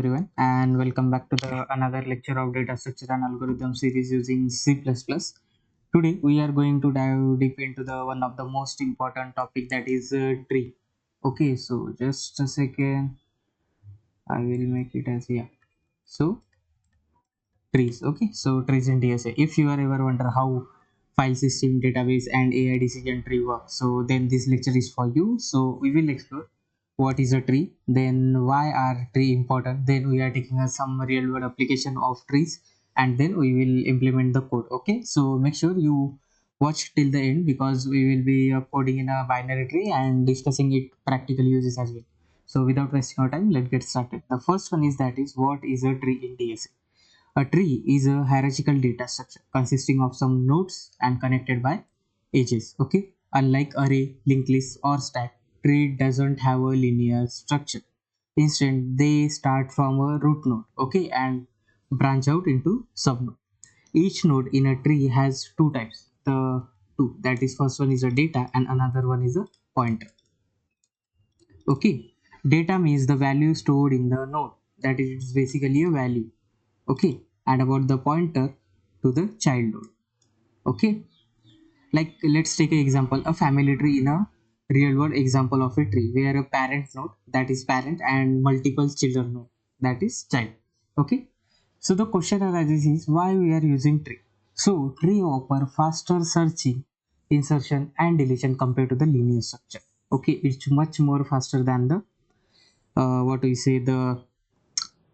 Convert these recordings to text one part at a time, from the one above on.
everyone, and welcome back to the another lecture of data structure and algorithm series using C++. Today we are going to dive deep into the one of the most important topic, that is tree. Okay, so just a second, I will make it as So trees. Okay, so trees in DSA. If you are ever wonder how file system, database, and AI decision tree work, so then this lecture is for you. So we will explore what is a tree, then why are tree important, then we are taking some real world application of trees, and then we will implement the code. Okay, so make sure you watch till the end because we will be coding in a binary tree and discussing it practical uses as well. So without wasting our time, let's get started. The first one is, that is, what is a tree in DSA? A tree is a hierarchical data structure consisting of some nodes and connected by edges. Okay, unlike array, linked list, or stack, tree doesn't have a linear structure. Instead, they start from a root node, okay, and branch out into subnode. Each node in a tree has two types. The two, that is, first one is a data and another one is a pointer. Okay, data means the value stored in the node. That is basically a value. Okay, and about the pointer to the child node. Okay, like let's take an example, a family tree in a real world example of a tree where a parent node, that is parent, and multiple children node, that is child. Okay, so the question arises is, why we are using tree? So tree offer faster searching, insertion, and deletion compared to the linear structure. Okay, it's much more faster than the what we say, the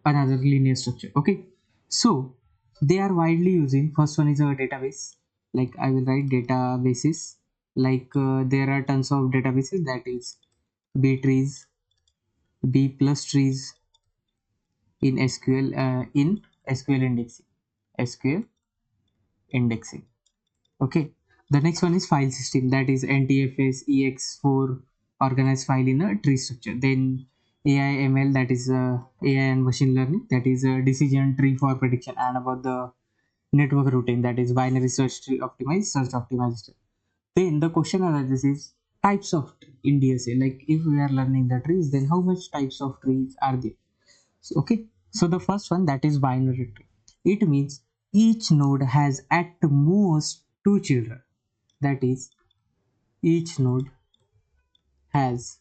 another linear structure. Okay, so they are widely using. First one is a database, like I will write databases, like there are tons of databases, that is b trees, b plus trees in sql indexing. Okay, the next one is file system, that is ntfs ex4, organized file in a tree structure. Then AI/ML, that is AI and machine learning, that is a decision tree for prediction. And about the network routing, that is binary search tree optimized, search optimized. Then the question arises is, types of tree in DSA. Like if we are learning the trees, then how much types of trees are there? So, okay, so the first one, that is binary tree. It means each node has at most two children. That is, each node has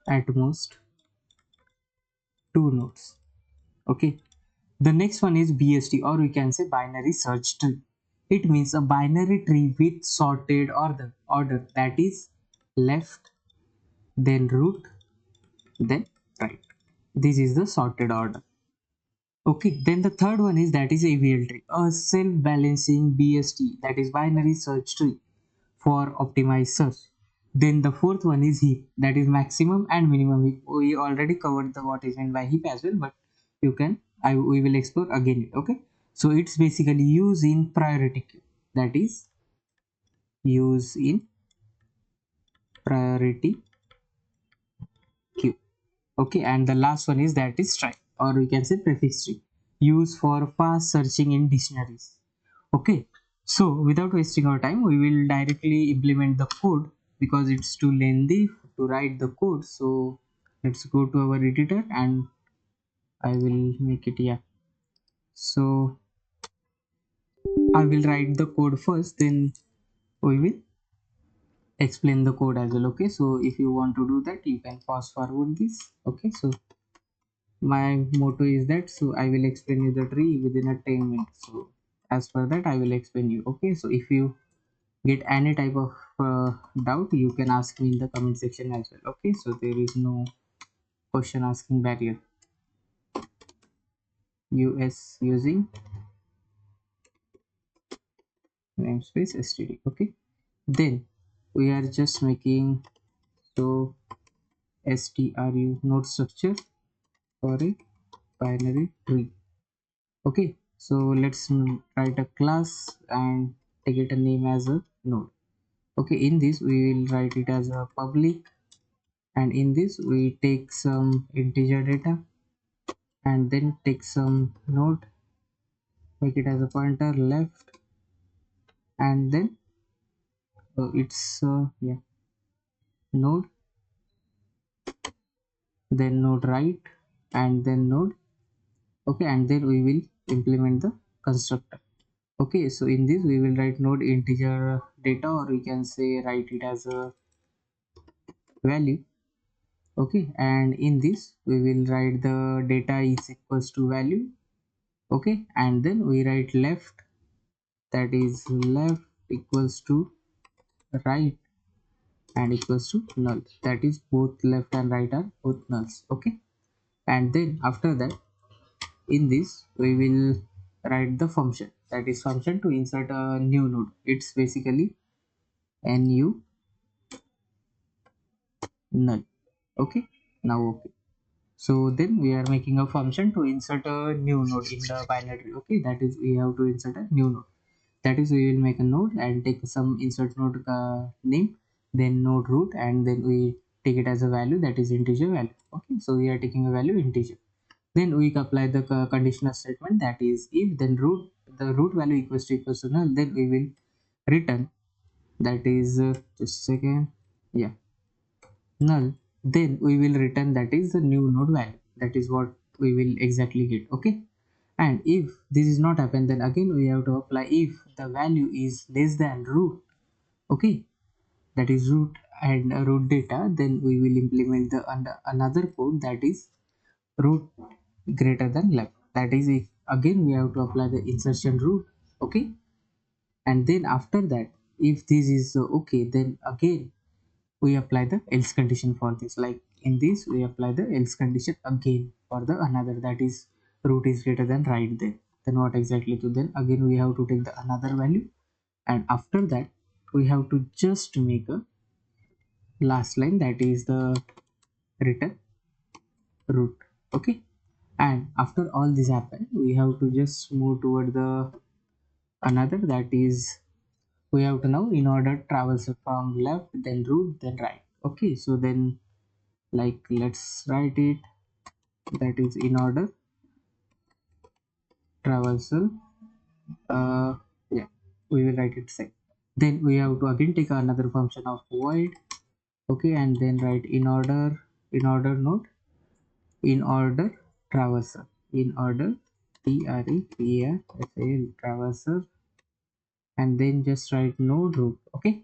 at most two nodes. Okay, the next one is BST, or we can say binary search tree. It means a binary tree with sorted order, that is left, then root, then right. This is the sorted order. Okay, then the third one is, that is ABL tree, a self-balancing BST, that is binary search tree for optimized search. Then the fourth one is heap, that is maximum and minimum heap. We already covered the what is meant by heap as well, but you can we will explore again. Okay, so it's basically used in priority queue, that is used in priority queue. Okay, and the last one is, that is trie, or we can say prefix tree, used for fast searching in dictionaries. Okay, so without wasting our time, we will directly implement the code because it's too lengthy to write the code. So let's go to our editor and I will make it here. So I will write the code first, then we will explain the code as well. Okay, so if you want to do that, you can fast forward this. Okay, so my motto is that, so I will explain you the tree within a 10 minutes. So as per that, I will explain you. Okay, so if you get any type of doubt, you can ask me in the comment section as well. Okay, so there is no question asking barrier. Us using namespace std. Okay, then we are just making so stru node structure for a binary tree. Okay, so let's write a class and take it a name as a node. Okay, in this we will write it as a public, and in this we take some integer data and then take some node, make it as a pointer left, and then it's node, then node right, and then node. Okay, and then we will implement the constructor. Okay, so in this we will write node integer data, or we can say write it as a value. Okay, and in this we will write the data is equals to value. Okay, and then we write left, that is left equals to right, and equals to null, that is both left and right are both nulls. Okay, and then after that, in this we will write the function, that is function to insert a new node. It's basically nu null. Okay, now okay, so then we are making a function to insert a new node in the binary. Okay, that is we have to insert a new node, that is we will make a node and take some insert node name, then node root, and then we take it as a value, that is integer value. Okay, so we are taking a value integer, then we apply the conditional statement, that is if then the root value equals to null, then we will return, that is just a second, yeah, null, then we will return, that is the new node value, that is what we will exactly get. Okay, and if this is not happen, then again we have to apply if the value is less than root. Okay, that is root and root data, then we will implement the another code, that is root greater than left, that is if again we have to apply the insertion root. Okay, and then after that, if this is okay, then again we apply the else condition for this, like in this we apply the else condition again for the another, that is root is greater than right, then what exactly to, then again we have to take the another value, and after that we have to just make a last line, that is the return root. Okay, and after all this happen, we have to just move toward the another, that is we have to now in order travels from left, then root, then right. Okay, so then like let's write it, that is in order traversal, uh yeah, we will write it same, then we have to again take another function of void. Okay, and then write in order node, in order traversal, in order traversal, traversal, and then just write node root. Okay,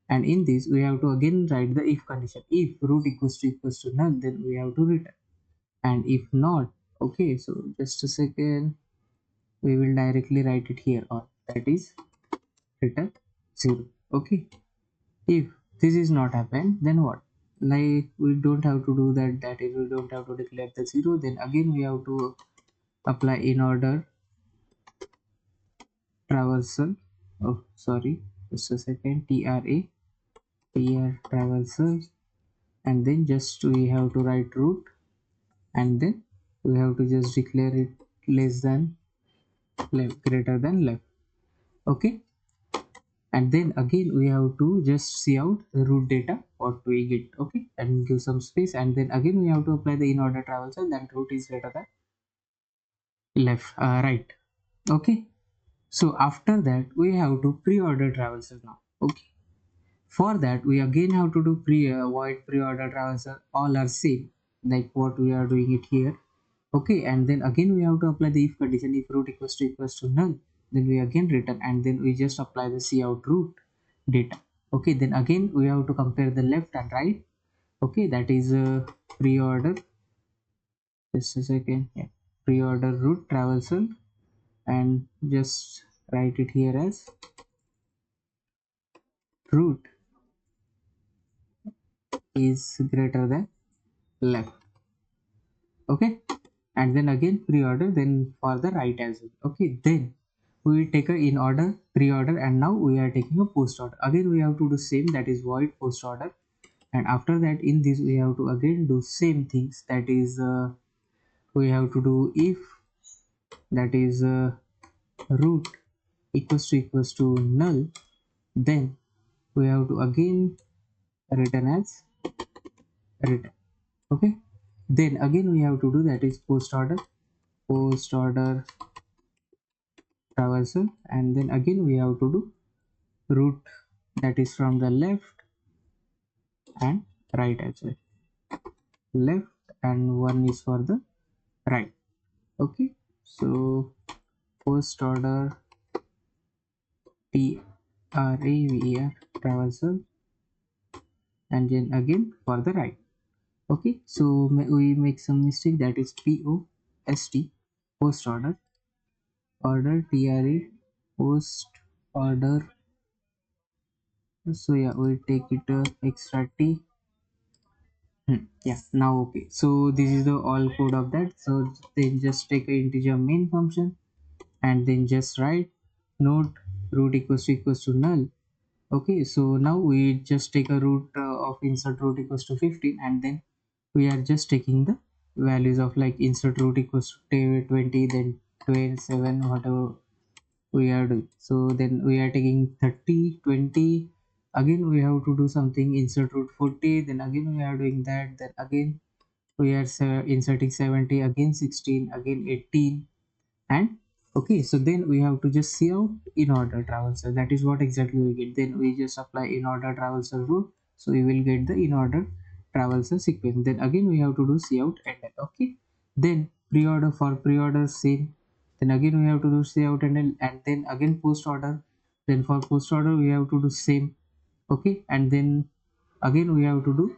and in this we have to again write the if condition, if root equals to null, then we have to return, and if not, okay, so just a second, we will directly write it here, or that is return 0. Okay, if this is not happen, then what, like we don't have to do that, that is we don't have to declare the 0, then again we have to apply in order traversal, oh sorry, just a second, traversal, and then just we have to write root, and then we have to just declare it less than left, greater than left. Okay, and then again we have to just see out the root data what we get. Okay, and give some space, and then again we have to apply the in order traversal, then root is greater than left, right. Okay, so after that we have to pre-order traversal now. Okay, for that we again have to do void pre-order traversal, all are same like what we are doing it here. Okay, and then again we have to apply the if condition, if root equals to null, then we again return, and then we just apply the cout root data. Okay, then again we have to compare the left and right. Okay, that is pre-order, just a second, yeah, pre-order root traversal, and just write it here as root is greater than left. Okay, and then again pre-order, then for the right as well. Okay, then we will take a in order pre-order, and now we are taking a post order. Again we have to do same, that is void post order, and after that in this we have to again do same things, that is we have to do if, that is root equals to null, then we have to again return as return. Okay, then again we have to do, that is post order traversal, and then again we have to do root, that is from the left and right as well, left, and one is for the right. Okay, so post order Traver traversal, and then again for the right. Okay, so we make some mistake, that is post order post order. So yeah, we take it extra t. Yeah, now okay, so this is the all code of that. So then just take a integer main function and then just write node root equals to null. Okay, so now we just take a root of insert root equals to 15, and then we are just taking the values of like insert root equals to 20, then 12, 7, whatever we are doing. So then we are taking 30, 20. Again we have to do something, insert root 40, then again we are doing that, then again we are inserting 70, again 16, again 18. And okay, so then we have to just see out in order traversal. That is what exactly we get. Then we just apply in order traversal rule, so we will get the in order traversal sequence. Then again we have to do see out and then okay, then pre-order, for pre-order same, then again we have to do see out and then again post order, then for post order we have to do same. Okay, and then again we have to do,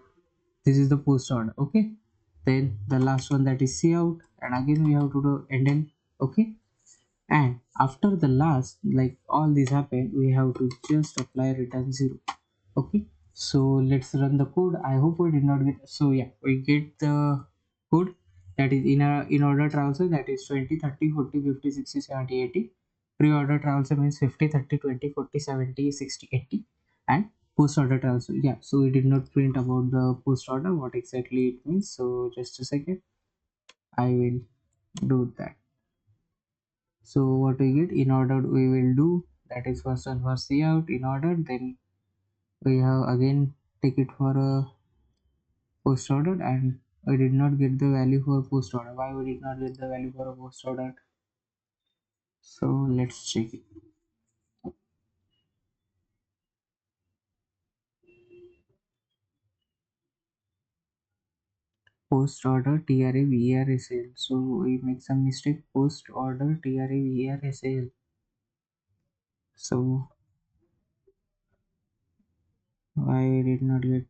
this is the post order. Okay, then the last one, that is see out, and again we have to do and then okay. And after the last, like all this happen, we have to just apply return 0. Okay, so let's run the code. I hope we did not get, so yeah, we get the code, that is in order traversal, that is 20, 30, 40, 50, 60, 70, 80. Pre-order traversal means 50, 30, 20, 40, 70, 60, 80. And post order traversal, yeah, so we did not print about the post order what exactly it means. So just a second, I will do that. So what we get in order, we will do, that is first and first see out in order, then we have again take it for a post order, and we did not get the value for post order. Why we did not get the value for a post order? So let's check it. Post order TRAVERSAL. So we make some mistake, post order TRAVERSAL. So why we did not get,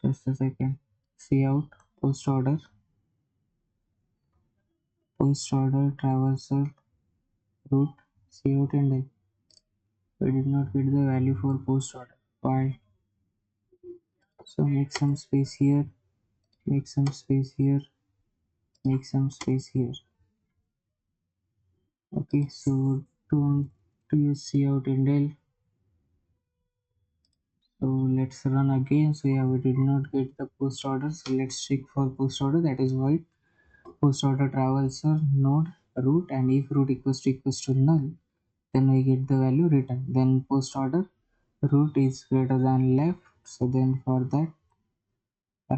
just a second, see out post order traversal root, see out, and then we did not get the value for post order. Why? So make some space here, make some space here, make some space here. Okay, so to use cout indel. So let's run again. So yeah, we did not get the post order, so let's check for post order, that is void post order traversal node root, and if root equals to null, then we get the value return. Then post order root is greater than left, so then for that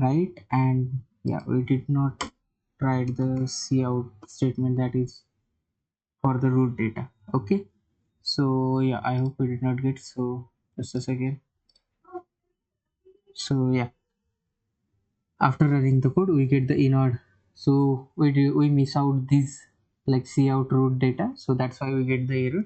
right, and yeah, we did not write the cout statement, that is for the root data. Okay, so yeah, I hope we did not get, so just a second. So yeah, after running the code we get the inord. So we miss out this like cout root data, so that's why we get the error.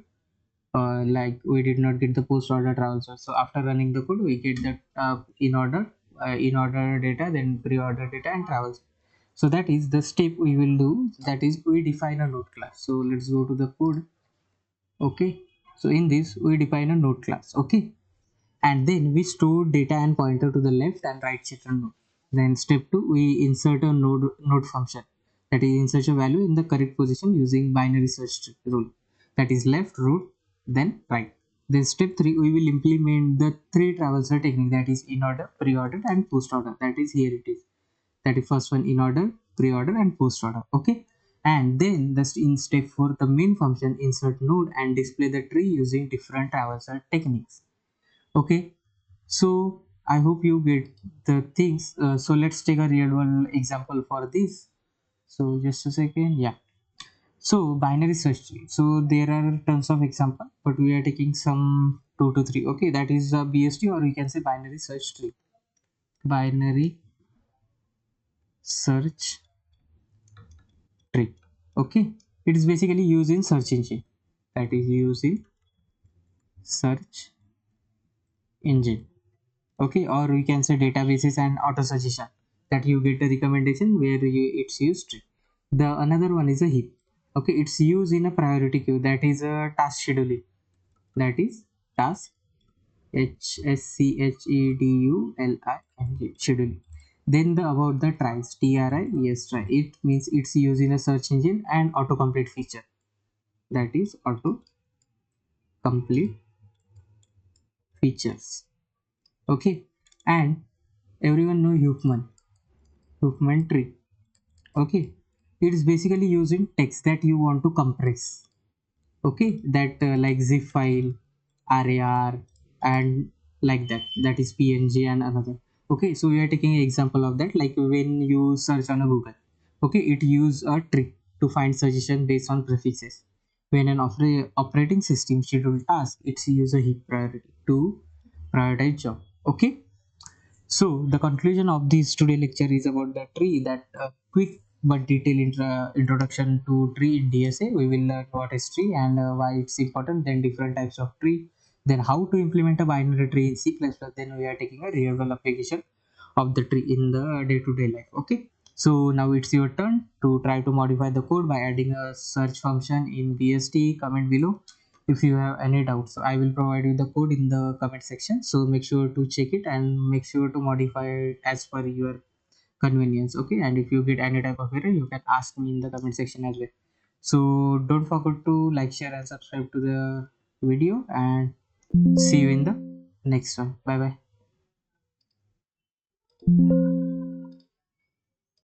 Like we did not get the post order traversal. So after running the code we get the in order data, then pre-order data and travels. So that is the step we will do, that is we define a node class. So let's go to the code. Okay, so in this we define a node class. Okay, and then we store data and pointer to the left and right children node. Then step 2, we insert a node function, that is insert a value in the correct position using binary search rule, that is left root then right. Then step 3, we will implement the three traversal technique, that is in order, pre-order and post order. That is here it is, that is first one in order, pre-order and post order. Okay, and then just in step 4, the main function insert node and display the tree using different traversal techniques. Okay, so I hope you get the things. So let's take a real world example for this. So just a second, yeah. So binary search tree, so there are tons of example, but we are taking some 2 to 3. Okay, that is a bst, or we can say binary search tree. binary search tree. Okay, it is basically used in search engine, that is used in search engine. Okay, or we can say databases and auto suggestion, that you get a recommendation where it's used. The another one is a heap. Okay, it's used in a priority queue, that is a task scheduling, that is task scheduling. Then the about the tries, yes, try, it means it's used in a search engine and autocomplete feature, that is auto complete features. Okay, and everyone know Huffman tree. Okay, it is basically using text that you want to compress. Okay, that like zip file, rar, and like that, that is png and another. Okay, so we are taking an example of that, like when you search on a Google. Okay, it use a trick to find suggestion based on prefixes. When an operating system schedule task, it's use a heap priority to prioritize job. Okay, so the conclusion of this today lecture is about the tree, that quick but detailed introduction to tree in DSA. We will learn what is tree and why it's important, then different types of tree, then how to implement a binary tree in C++. Then we are taking a real world application of the tree in the day-to-day life. Okay. So now it's your turn to try to modify the code by adding a search function in BST. Comment below if you have any doubts. So I will provide you the code in the comment section, so make sure to check it and make sure to modify it as per your convenience. Okay, and if you get any type of error, you can ask me in the comment section as well. So don't forget to like, share and subscribe to the video, and see you in the next one. Bye bye.